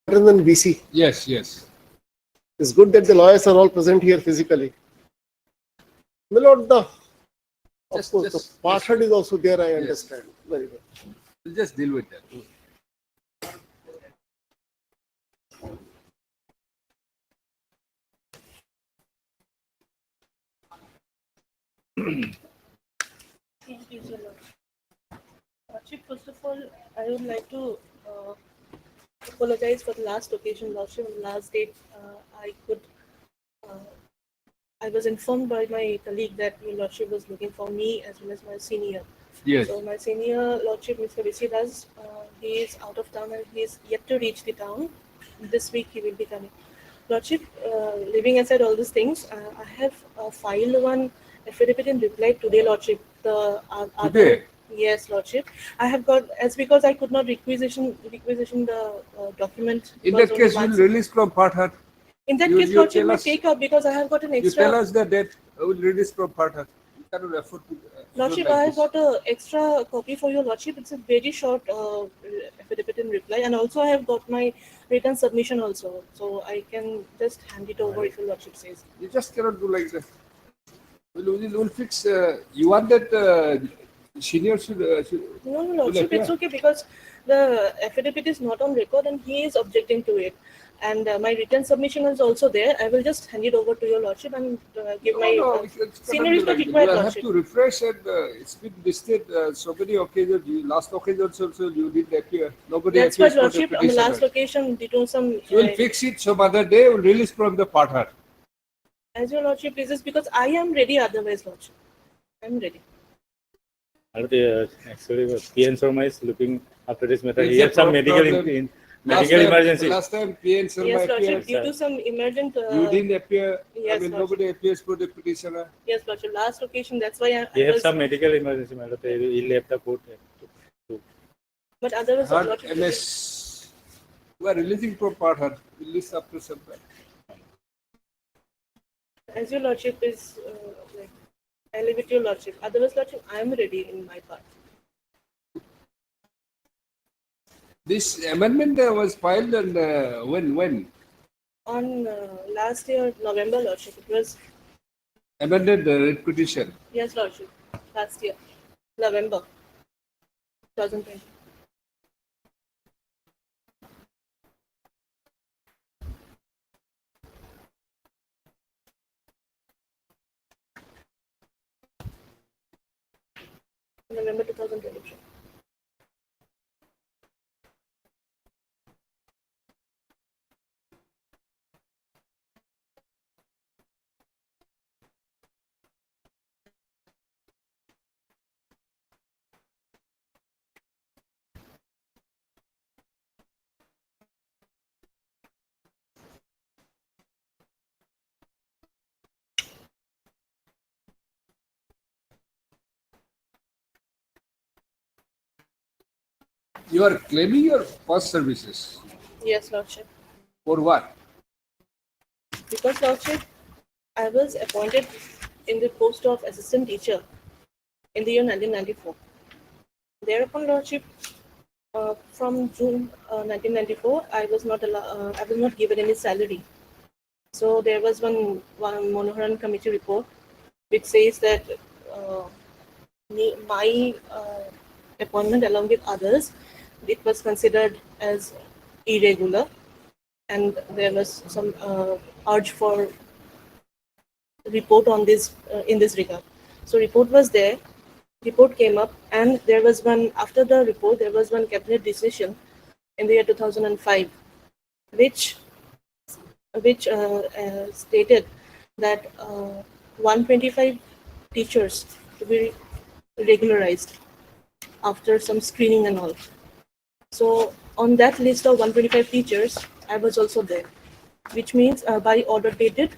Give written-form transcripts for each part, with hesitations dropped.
better than BC. Yes, yes. It's good that the lawyers are all present here physically. My lord, of course, the Parshad is also there, I understand. Very good. We'll just deal with that. Thank you, sir. Lordship, first of all, I would like to apologize for the last occasion, Lordship. On the last date, I was informed by my colleague that your Lordship was looking for me as well as my senior. Yes. So my senior Lordship, Mr. Visidas, he is out of town and he is yet to reach the town. This week he will be coming. Lordship, leaving aside all these things, I have filed one affidavit in reply today, Lordship. Today? Yes, Lordship. I have got, as because I could not requisition the document. In because that of case, one- we'll release from Parthar. In that you case, Lordship tell may us- take up because I have got an You extra. tell us the date. We'll release from Parthar. You cannot afford to. Lordship, like I this. have got an extra copy for your Lordship. It's a very short affidavit in reply, and also I have got my written submission also, so I can just hand it over if your Lordship says. You just cannot do like that. We'll fix. You want that senior should. No, Lordship, appear? it's okay because the affidavit is not on record and he is objecting to it. And my written submission is also there. I will just hand it over to your Lordship and give my senior is not required, You have Lordship. to refresh and it's been listed so many occasions. Last occasions also you didn't appear. Nobody That's why, appears for the Lordship, on the last petitioner. occasion, due to some. So we'll fix it some other day. We'll release from the Parthar. As your Lordship pleases, because I am ready otherwise, Lordship. I'm ready. Actually, PN Sharma is looking after this matter. It's He a had some problem. medical emergency. Last time PN Sharma Yes, Lordship, appeared. due to some emergent. You didn't appear. Yes, Lordship. Nobody appears for the petitioner. Yes, Lordship. Last occasion, that's why He I had was. some medical emergency, madam. He left the court. But otherwise, Heard Lordship. MS. We are releasing from Parthar. Release after some time. As your Lordship is like, I leave it to your Lordship. Otherwise, Lordship, I am ready in my part. This amendment was filed and when? On last year, November, Lordship, it was, Amended the writ petition. yes, Lordship, last year, November 2020. November 2020. You are claiming your past services. Yes, Lordship. For what? Because, Lordship, I was appointed in the post of assistant teacher in the year 1994. Thereupon, Lordship, from June 1994, I was not given any salary. So there was one Monoharan committee report which says that my appointment along with others, it was considered as irregular, and there was some urge for report on this in this regard. So report was there, report came up, and there was one, after the report, there was one cabinet decision in the year 2005, which stated that 125 teachers to be regularized after some screening and all. So on that list of 125 teachers, I was also there, which means by order dated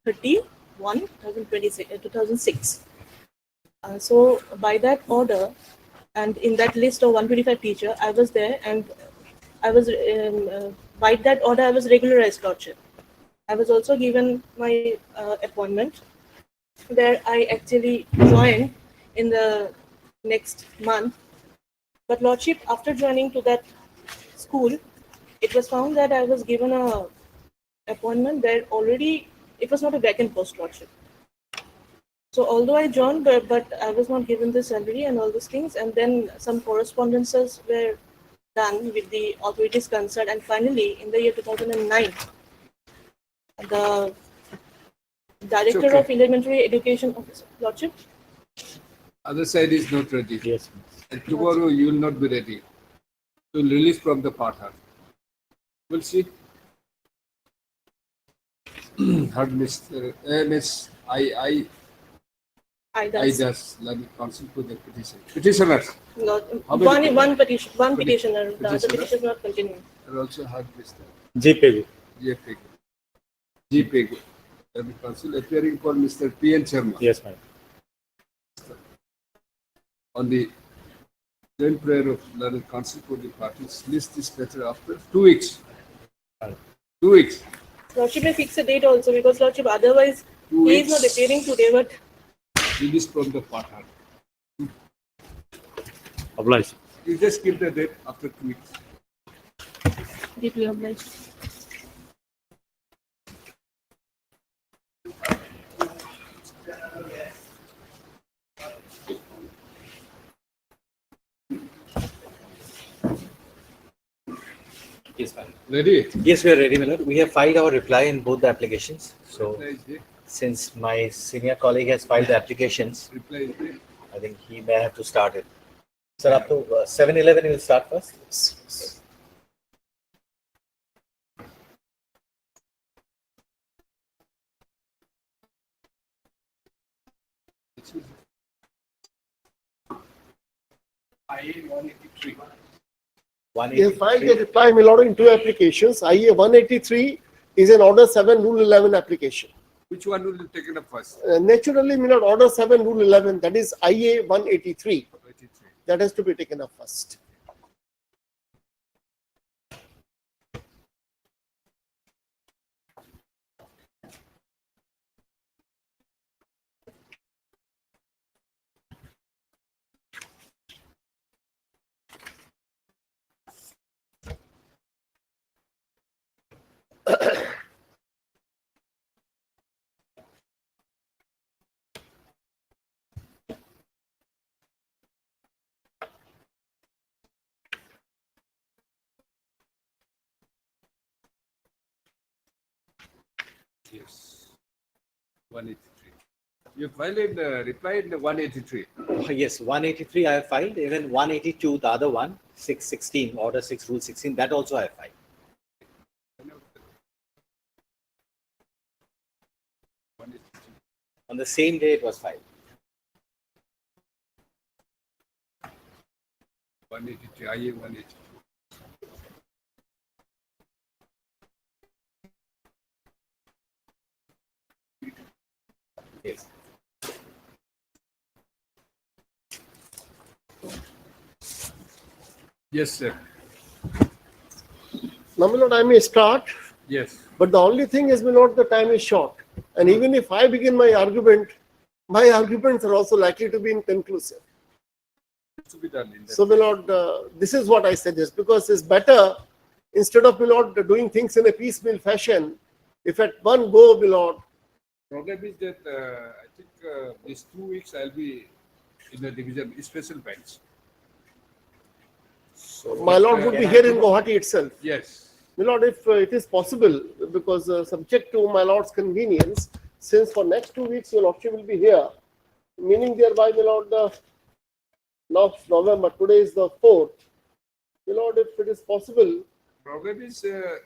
31/2006. So by that order, and in that list of 125 teacher, I was there, and I was by that order I was regularized, Lordship. I was also given my appointment, where I actually joined in the next month. But Lordship, after joining to that school, it was found that I was given a appointment where already it was not a vacant post, Lordship. So although I joined, but I was not given the salary and all these things, and then some correspondences were done with the authorities concerned, and finally, in the year 2009, the Director okay. of Elementary Education Officer, Lordship, Other side is not ready. Yes. And tomorrow you will not be ready. You will release from the partner. We'll see. Heard Mr. Miss IDAS Learning Council put the petition. Petitioners. not, How many one petition, one Peti- petitioner, the other petitioner? petition is not continuing. And also heard Mr. GPG. GPG Learning Council appearing for Mr. P.N. Sharma Yes, madam. on the joint prayer of Learning Council for the parties. List this matter after 2 weeks. 2 weeks. Lordship may fix a date also, because Lordship, otherwise 2 he weeks. is not appearing today, but Release from the partner. Obliged. You just give the date after 2 weeks. deeply obliged. Yes, madam. Ready? Yes, we are ready, my lord. We have filed our reply in both the applications. So, Reply is there. since my senior colleague has filed the applications, Reply is there. I think he may have to start it. Sir, up to 7-11, you will start first. IA 183. They filed 183. a reply, my lord, in two applications. IA 183 is an Order 7 Rule 11 application. Which one will be taken up first? Naturally, my lord, Order 7 Rule 11, that is IA 183, 83. that has to be taken up first. Yes. 183. You filed in the reply in the 183. Yes, 183 I have filed. Even 182, the other one, 616, Order 6, Rule 16, that also I have filed. On the same day it was filed. 183. IA 183. Yes. Yes, sir. Now, my lord, I may start, Yes. but the only thing is, my lord, the time is short. And even if I begin my arguments are also likely to be inconclusive. To be done in that. So, my lord, this is what I suggest, because it's better, instead of, my lord, doing things in a piecemeal fashion, if at one go, my lord, Problem is that I think these 2 weeks I'll be in the division special bench. So, my lord would be here in Guwahati itself. Yes. My lord, if it is possible, because subject to my lord's convenience, since for next 2 weeks your lordship will be here, meaning thereby, my lord, now November, today is the 4th. My lord, if it is possible, Problem is, sir,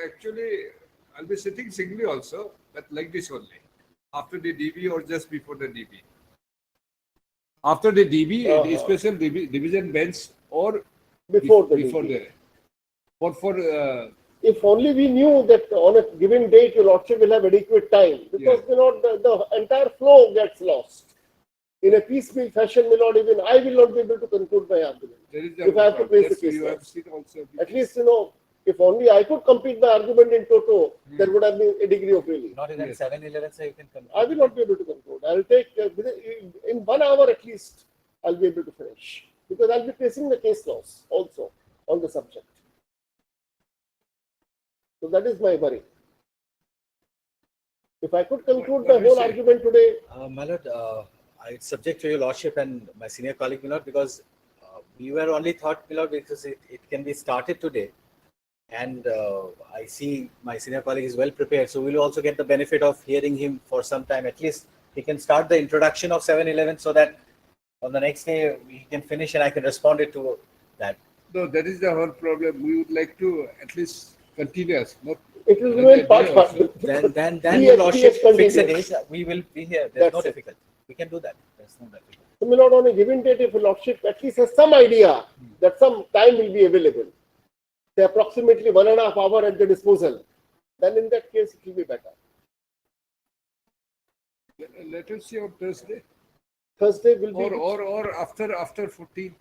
actually I'll be sitting singly also, but like this only. After the DB or just before the DB. After the DB, the special division bench or before the before meeting. the for If only we knew that on a given date your lordship will have adequate time, because Yeah. my lord, the entire flow gets lost. In a piecemeal fashion, my lord, even I will not be able to conclude my argument. there is If I have to place the yes, case you now. have seen also. At least, if only I could complete my argument in toto, there would have been a degree of relief. Not even Yes. 7-11, so you can conclude. I will not be able to conclude. I'll take, in 1 hour at least, I'll be able to finish. Because I'll be placing the case laws also on the subject. So that is my worry. If I could conclude the whole argument today, My lord, it's subject to your lordship and my senior colleague, my lord, because we were only thought, my lord, because it can be started today. And I see my senior colleague is well prepared. So we'll also get the benefit of hearing him for some time. At least he can start the introduction of 7-Eleven so that on the next day he can finish and I can respond it to that. No, that is the whole problem. We would like to at least continuous, not it will another remain part day part. also. Then your lordship TS fix a continues. date. We will be here. There's That's no it. difficulty. We can do that. There's no difficulty. So, my lord, on a given date, if a lordship at least has some idea that some time will be available, say approximately 1.5 hours at the disposal, then in that case it will be better. Let us see on Thursday Thursday will be or after 14.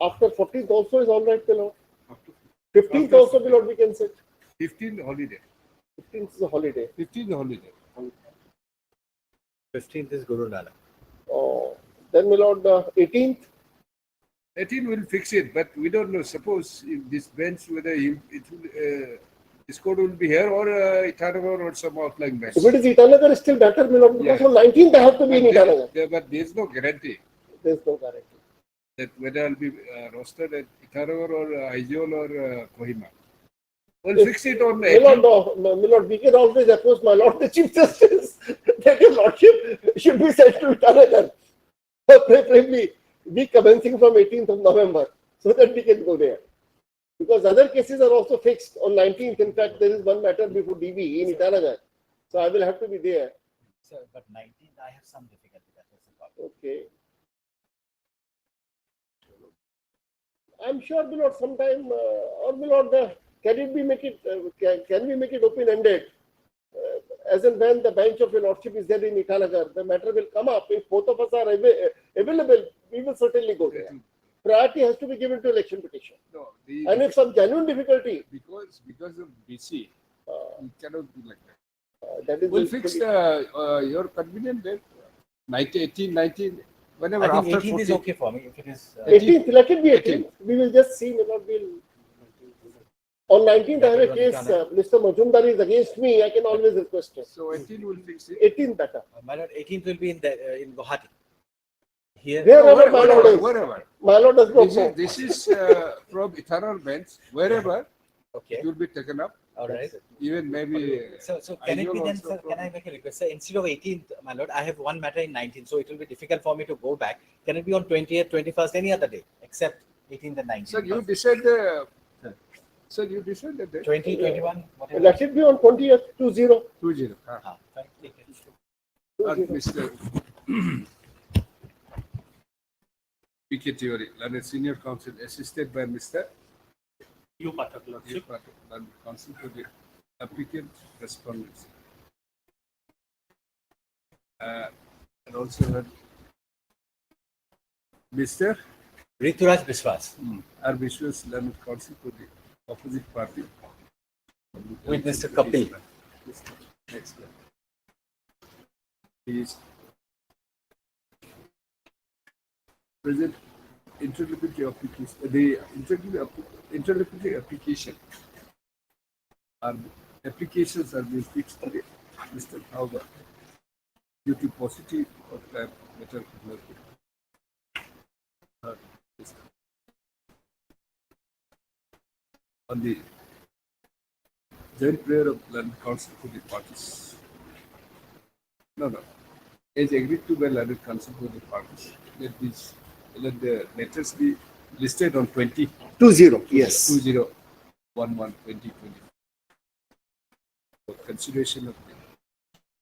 after 14th also is all right, my lord. After 15th After also, my lord, we can sit. 15 holiday. 15th is a holiday. 15 holiday. 15th is Guru Nanak. Oh, then, my lord, 18th. 18 will fix it, but we don't know. Suppose if this bench, whether this code will be here or Itanagar or some outlying bench. If it is Itanagar, it's still better, my lord, because Yeah. on 19th I have to be in Itanagar. But there is no guarantee There is no guarantee. that whether I'll be rostered at Itanagar or Aizawl or Kohima. We'll fix it on My lord, 18. no, my lord, we can always approach my lord, the Chief Justice, that your lordship should be sent to Itanagar. Preferably, we commencing from 18th of November, so that we can go there. Because other cases are also fixed on 19th. In fact, there is one matter before DB in Itanagar. So I will have to be there. So, but 19th, I have some difficulty. That was the problem. Okay. I'm sure, my lord, sometime, or my lord, can we make it open-ended? As and when the bench of your lordship is there in Itanagar, the matter will come up. If both of us are available, we will certainly go there. Priority has to be given to election petition. No, And if some genuine difficulty, because of BC, we cannot do like that. that is We'll the- fix your convenient date, 19, 18, 19, whenever I think after 18th 14. is okay for me. If it is 18th, let it be 18th. 18th. We will just see. May not be. On 19th, I have a case. Mr. Majumdar is against me. I can always request it. So 18 will fix it. 18th better. my lord, 18th will be in Guwahati. Here, Wherever my lord is. Wherever. My lord does not know. This is from eternal bench. Wherever okay, it will be taken up, all right. even maybe. So can it Aizawl be then, also sir? Can I make a request, sir? Instead of 18th, my lord, I have one matter in 19th, so it will be difficult for me to go back. Can it be on 20th, 21st, any other day except 18th and 19th? Sir, you decide the. Sir, you decide the date. 20, 21, whatever. Let it be on 20th, 20. 20. Fine, take it. Mr. P.K. Tiwari, Learned Senior Counsel, assisted by Mr. You Pathak, Lordship. Learned Counsel to the applicant respondents. And also had Mr. Rituraj Biswas R. Vishwas, Learned Counsel to the opposite party. with Mr. Kapil. Next one. He is present interlocutory application. The interlocutory application applications are being fixed today. Mr. Hauber, due to positive of time matter on the joint prayer of Learned Counsel to the parties. No. As agreed to by Learned Counsel to the parties, let the letters be listed on 20. 20, yes. 2011-2020 for consideration of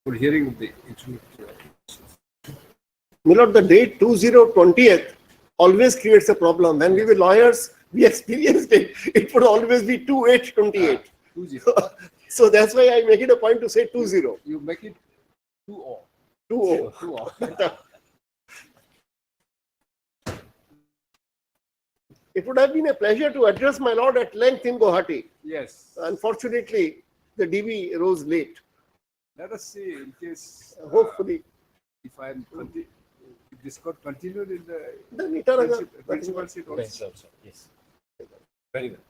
for hearing of the interlocutory applications. My lord, the date 20/20th always creates a problem. When we were lawyers, we experienced it. It would always be 28/28. 20. So that's why I make it a point to say 20. You make it 2-0. 20. 2-0. It would have been a pleasure to address my lord at length in Guwahati. Yes. Unfortunately, the DB rose late. Let us see in case Hopefully, if if this court continued in the then Itanagar. principal seat also. Yes. Very well.